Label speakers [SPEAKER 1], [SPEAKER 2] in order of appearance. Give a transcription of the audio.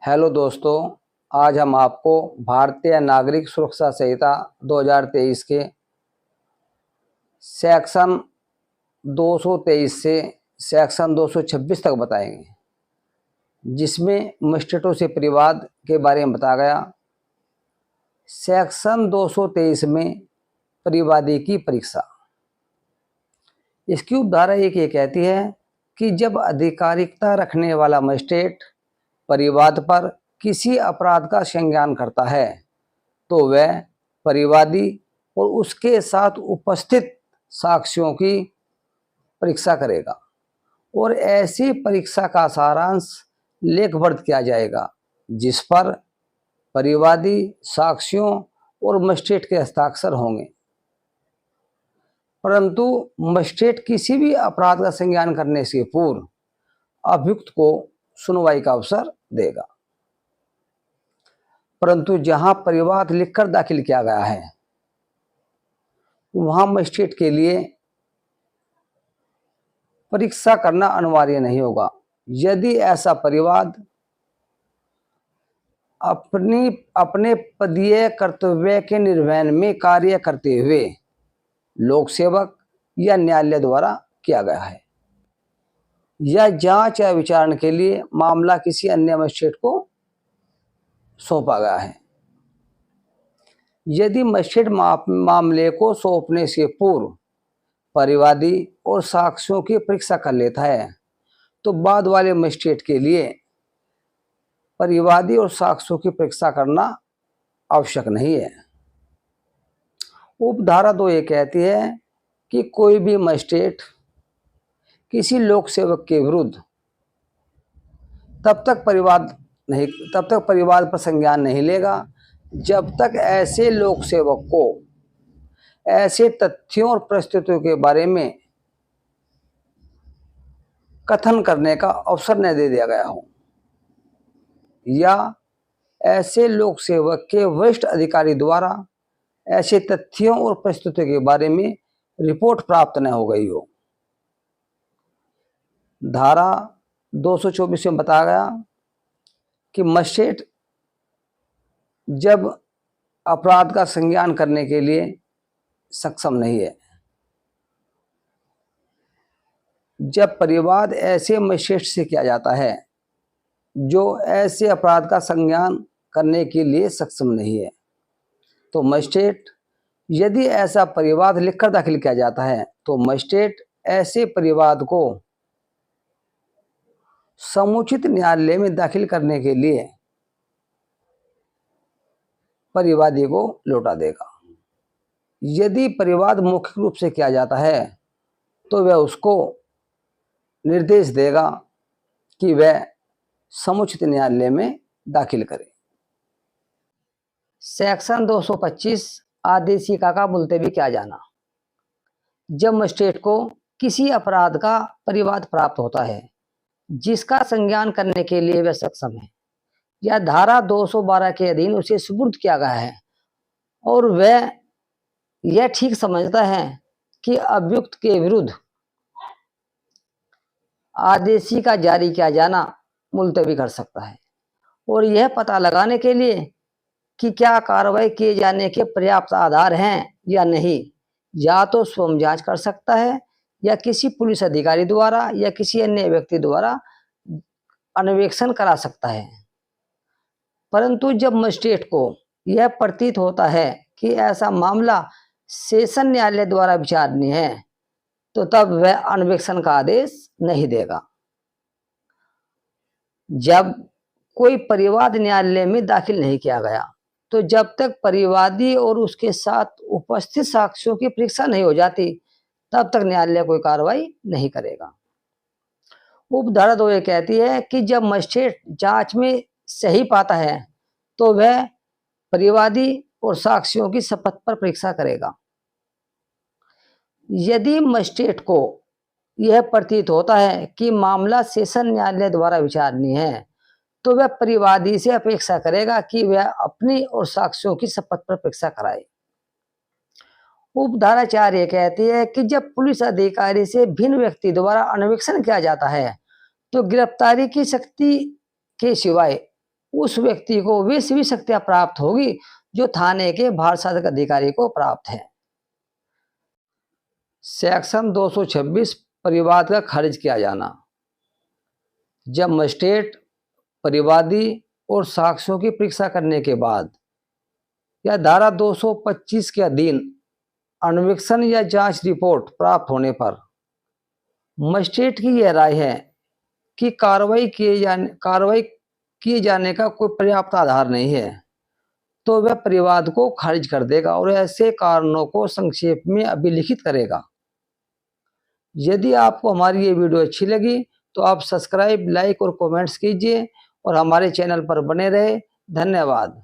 [SPEAKER 1] Hello दोस्तों, आज हम आपको भारतीय नागरिक सुरक्षा संहिता 2023 के सेक्शन 223 से सेक्शन 226 तक बताएंगे, जिसमें मजिस्ट्रेटों से परिवाद के बारे में बताया गया। सेक्शन 223 में परिवादी की परीक्षा। इसकी उपधारा एक ये कहती है कि जब आधिकारिकता रखने वाला मजिस्ट्रेट परिवाद पर किसी अपराध का संज्ञान करता है तो वह परिवादी और उसके साथ उपस्थित साक्ष्यों की परीक्षा करेगा और ऐसी परीक्षा का सारांश लेखबद्ध किया जाएगा, जिस पर परिवादी, साक्ष्यों और मजिस्ट्रेट के हस्ताक्षर होंगे। परंतु मजिस्ट्रेट किसी भी अपराध का संज्ञान करने से पूर्व अभियुक्त को सुनवाई का अवसर देगा। परंतु जहां परिवाद लिखकर दाखिल किया गया है, वहां मजिस्ट्रेट के लिए परीक्षा करना अनिवार्य नहीं होगा। यदि ऐसा परिवाद अपने पदीय कर्तव्य के निर्वहन में कार्य करते हुए लोक सेवक या न्यायालय द्वारा किया गया है या जांच या विचारण के लिए मामला किसी अन्य मजिस्ट्रेट को सौंपा गया है। यदि मजिस्ट्रेट मामले को सौंपने से पूर्व परिवादी और साक्ष्यों की परीक्षा कर लेता है तो बाद वाले मजिस्ट्रेट के लिए परिवादी और साक्ष्यों की परीक्षा करना आवश्यक नहीं है। उपधारा 2 ये कहती है कि कोई भी मजिस्ट्रेट किसी लोक सेवक के विरुद्ध तब तक परिवाद पर संज्ञान नहीं लेगा जब तक ऐसे लोक सेवक को ऐसे तथ्यों और परिस्थितियों के बारे में कथन करने का अवसर न दे दिया गया हो या ऐसे लोक सेवक के वरिष्ठ अधिकारी द्वारा ऐसे तथ्यों और परिस्थितियों के बारे में रिपोर्ट प्राप्त न हो गई हो। धारा 224 में बताया गया कि मजिस्ट्रेट जब अपराध का संज्ञान करने के लिए सक्षम नहीं है, जब परिवाद ऐसे मजिस्ट्रेट से किया जाता है जो ऐसे अपराध का संज्ञान करने के लिए सक्षम नहीं है, तो मजिस्ट्रेट यदि ऐसा परिवाद लिखकर दाखिल किया जाता है तो मजिस्ट्रेट ऐसे परिवाद को समुचित न्यायालय में दाखिल करने के लिए परिवादी को लौटा देगा। यदि परिवाद मौखिक रूप से किया जाता है तो वह उसको निर्देश देगा कि वह समुचित न्यायालय में दाखिल करे। सेक्शन 225 आदेशिका का मुलतवी किया जाना। जब मजिस्ट्रेट को किसी अपराध का परिवाद प्राप्त होता है जिसका संज्ञान करने के लिए वह सक्षम है या धारा 212 के अधीन उसे सुपुर्द किया गया है और वह यह ठीक समझता है कि अभियुक्त के विरुद्ध आदेशिका जारी किया जाना मुलतवी कर सकता है और यह पता लगाने के लिए कि क्या कार्रवाई किए जाने के पर्याप्त आधार हैं या नहीं, या तो स्वयं जांच कर सकता है या किसी पुलिस अधिकारी द्वारा या किसी अन्य व्यक्ति द्वारा अन्वेषण करा सकता है। परंतु जब मजिस्ट्रेट को यह प्रतीत होता है कि ऐसा मामला सेशन न्यायालय द्वारा विचारणीय है तो तब वह अन्वेषण का आदेश नहीं देगा। जब कोई परिवाद न्यायालय में दाखिल नहीं किया गया तो जब तक परिवादी और उसके साथ उपस्थित साक्ष्यों की परीक्षा नहीं हो जाती तब तक न्यायालय कोई कार्रवाई नहीं करेगा। उपधारा 2 ये कहती है कि जब मजिस्ट्रेट जांच में सही पाता है तो वह परिवादी और साक्ष्यों की शपथ पर परीक्षा करेगा। यदि मजिस्ट्रेट को यह प्रतीत होता है कि मामला सेशन न्यायालय द्वारा विचारणीय है तो वह परिवादी से अपेक्षा करेगा कि वह अपनी और साक्ष्यों की शपथ पर परीक्षा कराए। उपधारा 4 ये कहती है कि जब पुलिस अधिकारी से भिन्न व्यक्ति द्वारा अन्वेषण किया जाता है तो गिरफ्तारी की शक्ति के सिवाय उस व्यक्ति को वे सभी शक्तियां प्राप्त होगी जो थाने के भार साधक अधिकारी को प्राप्त है। सेक्शन 226 परिवाद का खारिज किया जाना। जब मजिस्ट्रेट परिवादी और साक्ष्यों की परीक्षा करने के बाद या धारा 225 के अधीन अन्वेषण या जांच रिपोर्ट प्राप्त होने पर मजिस्ट्रेट की यह राय है कि कार्रवाई किए जाने का कोई पर्याप्त आधार नहीं है, तो वह परिवाद को खारिज कर देगा और ऐसे कारणों को संक्षेप में अभिलिखित करेगा। यदि आपको हमारी ये वीडियो अच्छी लगी तो आप सब्सक्राइब, लाइक और कमेंट्स कीजिए और हमारे चैनल पर बने रहे। धन्यवाद।